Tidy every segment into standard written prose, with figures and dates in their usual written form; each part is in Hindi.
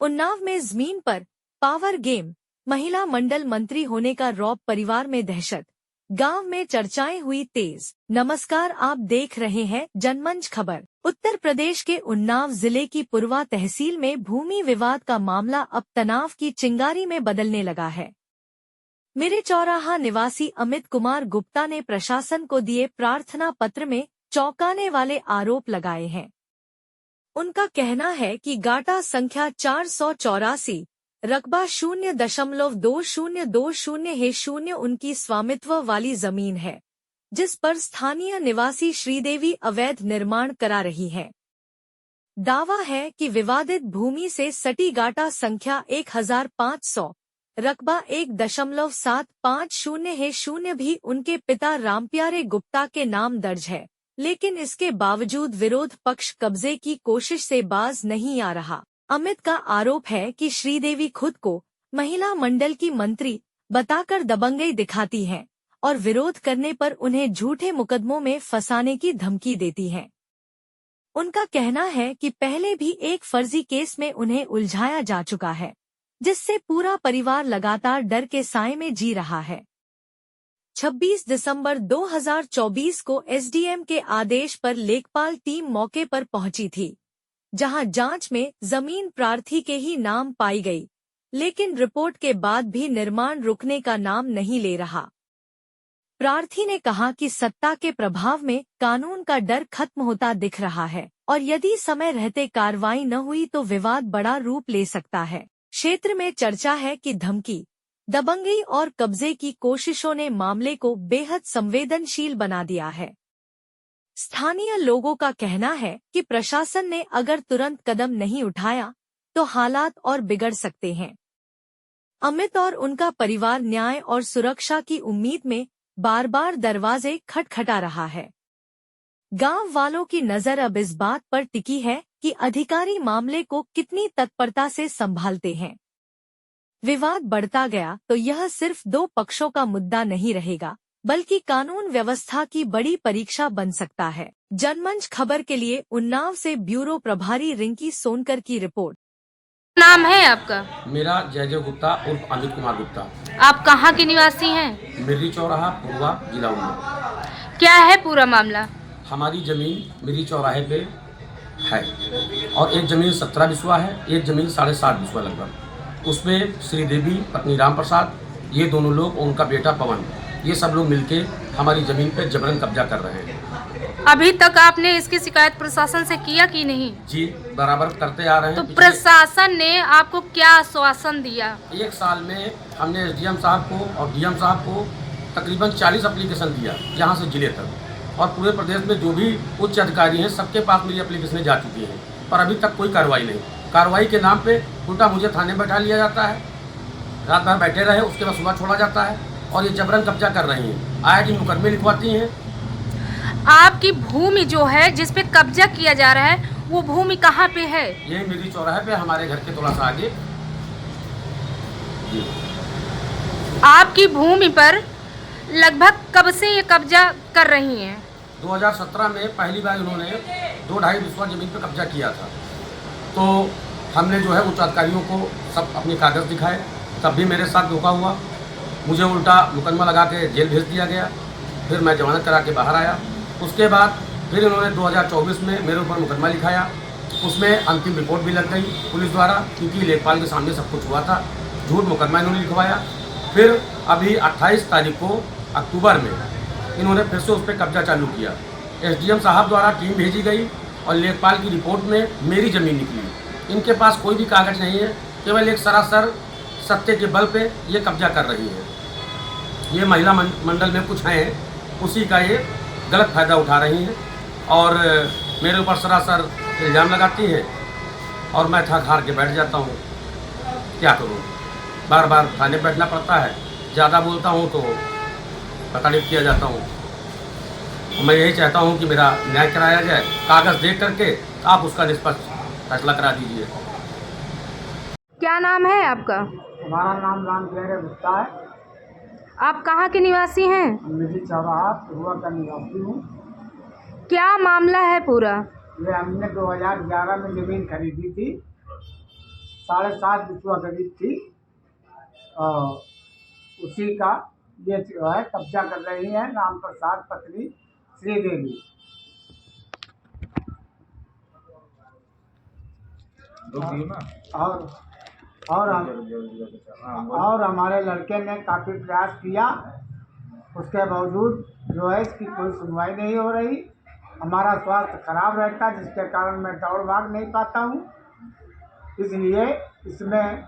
उन्नाव में जमीन पर पावर गेम, महिला मंडल मंत्री होने का रौब, परिवार में दहशत, गांव में चर्चाएं हुई तेज। नमस्कार, आप देख रहे हैं जनमंच खबर। उत्तर प्रदेश के उन्नाव जिले की पुरवा तहसील में भूमि विवाद का मामला अब तनाव की चिंगारी में बदलने लगा है। मिरी चौराहा निवासी अमित कुमार गुप्ता ने प्रशासन को दिए प्रार्थना पत्र में चौंकाने वाले आरोप लगाए हैं। उनका कहना है कि गाटा संख्या 484, रकबा 0.2020 उनकी स्वामित्व वाली जमीन है, जिस पर स्थानीय निवासी श्रीदेवी अवैध निर्माण करा रही हैं। दावा है कि विवादित भूमि से सटी गाटा संख्या 1500, रकबा 1.750 भी उनके पिता रामप्यारे गुप्ता के नाम दर्ज है, लेकिन इसके बावजूद विरोध पक्ष कब्जे की कोशिश से बाज नहीं आ रहा। अमित का आरोप है कि श्रीदेवी खुद को महिला मंडल की मंत्री बताकर दबंगई दिखाती हैं और विरोध करने पर उन्हें झूठे मुकदमों में फंसाने की धमकी देती हैं। उनका कहना है कि पहले भी एक फर्जी केस में उन्हें उलझाया जा चुका है, जिससे पूरा परिवार लगातार डर के साए में जी रहा है। 26 दिसंबर 2024 को एसडीएम के आदेश पर लेखपाल टीम मौके पर पहुंची थी, जहां जांच में जमीन प्रार्थी के ही नाम पाई गई, लेकिन रिपोर्ट के बाद भी निर्माण रुकने का नाम नहीं ले रहा। प्रार्थी ने कहा कि सत्ता के प्रभाव में कानून का डर खत्म होता दिख रहा है और यदि समय रहते कार्रवाई न हुई तो विवाद बड़ा रूप ले सकता है। क्षेत्र में चर्चा है कि धमकी, दबंगई और कब्जे की कोशिशों ने मामले को बेहद संवेदनशील बना दिया है। स्थानीय लोगों का कहना है कि प्रशासन ने अगर तुरंत कदम नहीं उठाया तो हालात और बिगड़ सकते हैं। अमित और उनका परिवार न्याय और सुरक्षा की उम्मीद में बार बार दरवाजे खटखटा रहा है। गांव वालों की नजर अब इस बात पर टिकी है कि अधिकारी मामले को कितनी तत्परता से संभालते हैं। विवाद बढ़ता गया तो यह सिर्फ दो पक्षों का मुद्दा नहीं रहेगा, बल्कि कानून व्यवस्था की बड़ी परीक्षा बन सकता है। जनमंच खबर के लिए उन्नाव से ब्यूरो प्रभारी रिंकी सोनकर की रिपोर्ट। नाम है आपका? मेरा जयदेव गुप्ता उर्फ अमित कुमार गुप्ता। आप कहाँ के निवासी हैं? मिरी चौराहा, पुरवा, जिला उन्नाव। क्या है पूरा मामला? हमारी जमीन मिरी चौराहे पे है और एक जमीन 17 बिस्वा है, एक जमीन 7.5 बिस्वा लगभग। उसमें श्रीदेवी, पत्नी राम प्रसाद, ये दोनों लोग, उनका बेटा पवन, ये सब लोग मिलके हमारी जमीन पे जबरन कब्जा कर रहे हैं। अभी तक आपने इसकी शिकायत प्रशासन से किया कि नहीं? जी, बराबर करते आ रहे हैं। तो प्रशासन ने आपको क्या आश्वासन दिया? एक साल में हमने एसडीएम साहब को और डीएम साहब को तकरीबन 40 एप्लीकेशन दिया, यहाँ से जिले तक, और पूरे प्रदेश में जो भी उच्च अधिकारी हैं सबके पास मेरी एप्लीकेशनें जा चुकी हैं, पर अभी तक कोई कार्रवाई नहीं। कार्रवाई के नाम पे उल्टा मुझे थाने बैठा लिया जाता है, रात भर बैठे रहे, उसके बाद सुबह छोड़ा जाता है और ये जबरन कब्जा कर रही हैं। आया दिन मुकदमे लिखवाती हैं। आपकी भूमि जो है जिस पे कब्जा किया जा रहा है, वो भूमि कहाँ पे है? यही मिरी चौराहे पे, हमारे घर के थोड़ा सा आगे। आपकी भूमि पर लगभग कब से ये कब्जा कर रही हैं? 2017 में पहली बार इन्होंने 2-2.5 बिस्वा जमीन पर कब्जा किया था, तो हमने जो है उच्च अधिकारियों को सब अपने कागज़ दिखाए, तब भी मेरे साथ धोखा हुआ। मुझे उल्टा मुकदमा लगा के जेल भेज दिया गया। फिर मैं जमानत करा के बाहर आया। उसके बाद फिर इन्होंने 2024 में मेरे ऊपर मुकदमा लिखाया, उसमें अंतिम रिपोर्ट भी लग गई पुलिस द्वारा, क्योंकि लेखपाल के सामने सब कुछ हुआ था। झूठ मुकदमा इन्होंने लिखवाया। फिर अभी 28 तारीख को अक्टूबर में इन्होंने फिर से उस पर कब्जा चालू किया। एसडीएम साहब द्वारा टीम भेजी गई और लेखपाल की रिपोर्ट में मेरी ज़मीन निकली। इनके पास कोई भी कागज़ नहीं है, केवल एक सरासर सत्य के बल पे ये कब्जा कर रही है। ये महिला मंडल में कुछ हैं, उसी का ये गलत फ़ायदा उठा रही हैं और मेरे ऊपर सरासर इल्ज़ाम लगाती हैं और मैं थक हार के बैठ जाता हूँ। क्या करूँ, बार बार थाने बैठना पड़ता है, ज़्यादा बोलता हूँ तो प्रताड़ित किया जाता हूँ। मैं यही चाहता हूँ कि मेरा न्याय कराया जाए, कागज़ देख करके आप उसका निष्पक्ष फैसला करा दीजिए। क्या नाम है आपका? हमारा नाम रामप्यारे गुप्ता है। आप कहाँ के निवासी हैं? मिरी चौराहा, पुरवा का निवासी हूँ। क्या मामला है पूरा? ये हमने 2011 में ज़मीन खरीदी थी 7.5 बिस्वा करीब थी, उसी का ये जो है कब्जा कर रही है राम प्रसाद पत्नी श्रीदेवी। और हमारे लड़के ने काफ़ी प्रयास किया, उसके बावजूद जो है इसकी कोई सुनवाई नहीं हो रही। हमारा स्वास्थ्य खराब रहता है जिसके कारण मैं दौड़ भाग नहीं पाता हूँ, इसलिए इसमें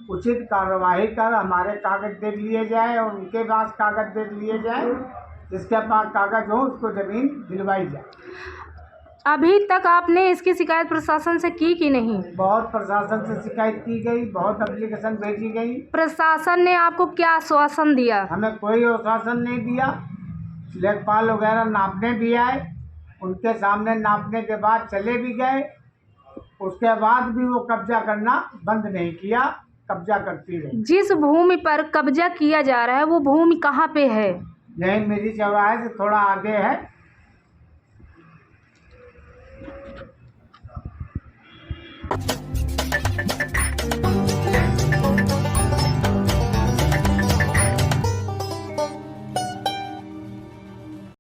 उचित कार्यवाही कर हमारे कागज देख लिए जाए और उनके पास कागज देख लिए जाए, जिसके पास कागज हो उसको ज़मीन दिलवाई जाए। अभी तक आपने इसकी शिकायत प्रशासन से की कि नहीं? बहुत प्रशासन से शिकायत की गई, बहुत एप्लीकेशन भेजी गई। प्रशासन ने आपको क्या आश्वासन दिया? हमें कोई आश्वासन नहीं दिया। लेखपाल वगैरह नापने भी आए, उनके सामने नापने के बाद चले भी गए, उसके बाद भी वो कब्जा करना बंद नहीं किया, कब्जा करती रही। जिस भूमि पर कब्जा किया जा रहा है वो भूमि कहाँ पे है? यही मेरी चौराहे से थोड़ा आगे है,